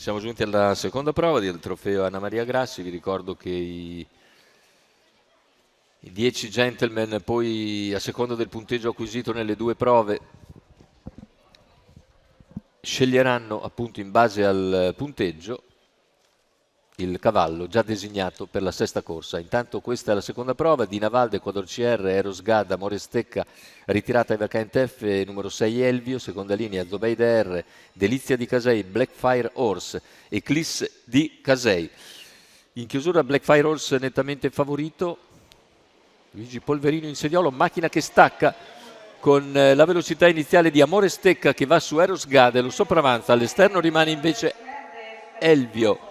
Siamo giunti alla seconda prova del trofeo Anna Maria Grassi. Vi ricordo che i 10 gentleman, poi a seconda del punteggio acquisito nelle due prove, sceglieranno appunto in base al punteggio il cavallo già designato per la sesta corsa. Intanto questa è la seconda prova: Dina Valde, Ecuador CR, Eros Gad, Amore Stecca, ritirata Everkind F, numero 6 Elvio, seconda linea Zobeide R, Delizia di Casei, Blackfire Horse, Eclisse di Casei. In chiusura Blackfire Horse nettamente favorito, Luigi Polverino in sediolo, macchina che stacca con la velocità iniziale di Amore Stecca che va su Eros Gad e lo sopravanza. All'esterno rimane invece Elvio.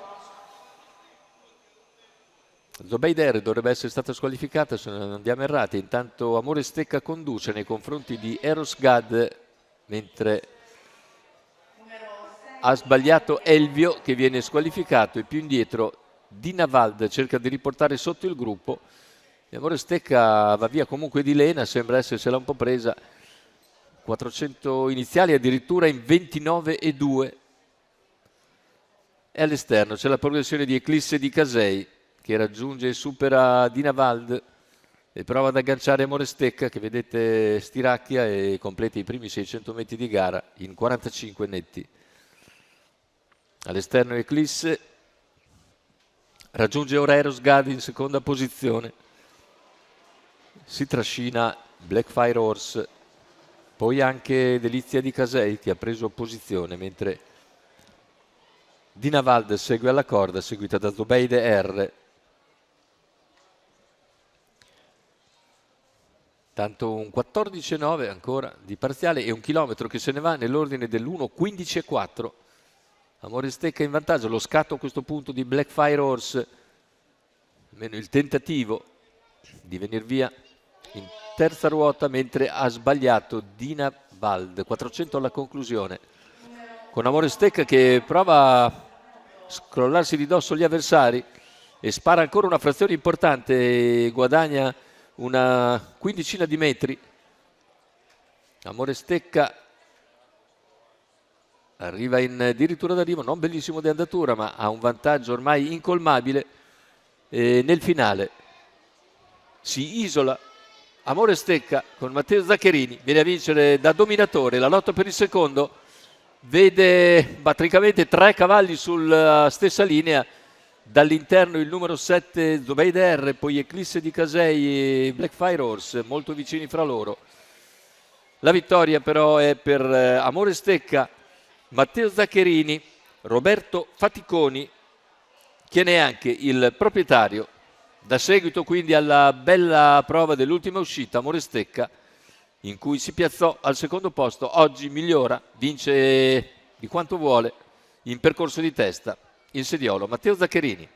Zobeide R dovrebbe essere stata squalificata se non andiamo errati. Intanto Amore Stecca conduce nei confronti di Eros Gad, mentre ha sbagliato Elvio che viene squalificato, e più indietro Dina Valde cerca di riportare sotto il gruppo. E Amore Stecca va via comunque di lena, sembra essersela un po' presa. 400 iniziali addirittura in 29,2. E all'esterno c'è la progressione di Eclisse di Casei che raggiunge e supera Dina Valde e prova ad agganciare Amore Stecca, che vedete stiracchia e completa i primi 600 metri di gara in 45 netti. All'esterno Eclisse raggiunge ora Eros Gad in seconda posizione, si trascina Blackfire Horse, poi anche Delizia di Casei che ha preso posizione, mentre Dina Valde segue alla corda, seguita da Zobeide R. Tanto un 14,9 ancora di parziale e un chilometro che se ne va nell'ordine dell'1,15,4. Amore Stecca in vantaggio, lo scatto a questo punto di Blackfire Horse, almeno il tentativo di venire via in terza ruota, mentre ha sbagliato Dina Valde. 400 alla conclusione, con Amore Stecca che prova a scrollarsi di dosso gli avversari e spara ancora una frazione importante, guadagna una quindicina di metri. Amore Stecca arriva in addirittura d'arrivo, non bellissimo di andatura, ma ha un vantaggio ormai incolmabile, e nel finale si isola Amore Stecca con Matteo Zaccherini, viene a vincere da dominatore. La lotta per il secondo vede praticamente 3 cavalli sulla stessa linea. Dall'interno il numero 7 Zobeide R, poi Eclisse di Casei e Blackfire Horse, molto vicini fra loro. La vittoria però è per Amore Stecca, Matteo Zaccherini, Roberto Faticoni, che ne è anche il proprietario. Da seguito quindi alla bella prova dell'ultima uscita, Amore Stecca, in cui si piazzò al secondo posto, oggi migliora, vince di quanto vuole in percorso di testa. In sediolo Matteo Zaccherini.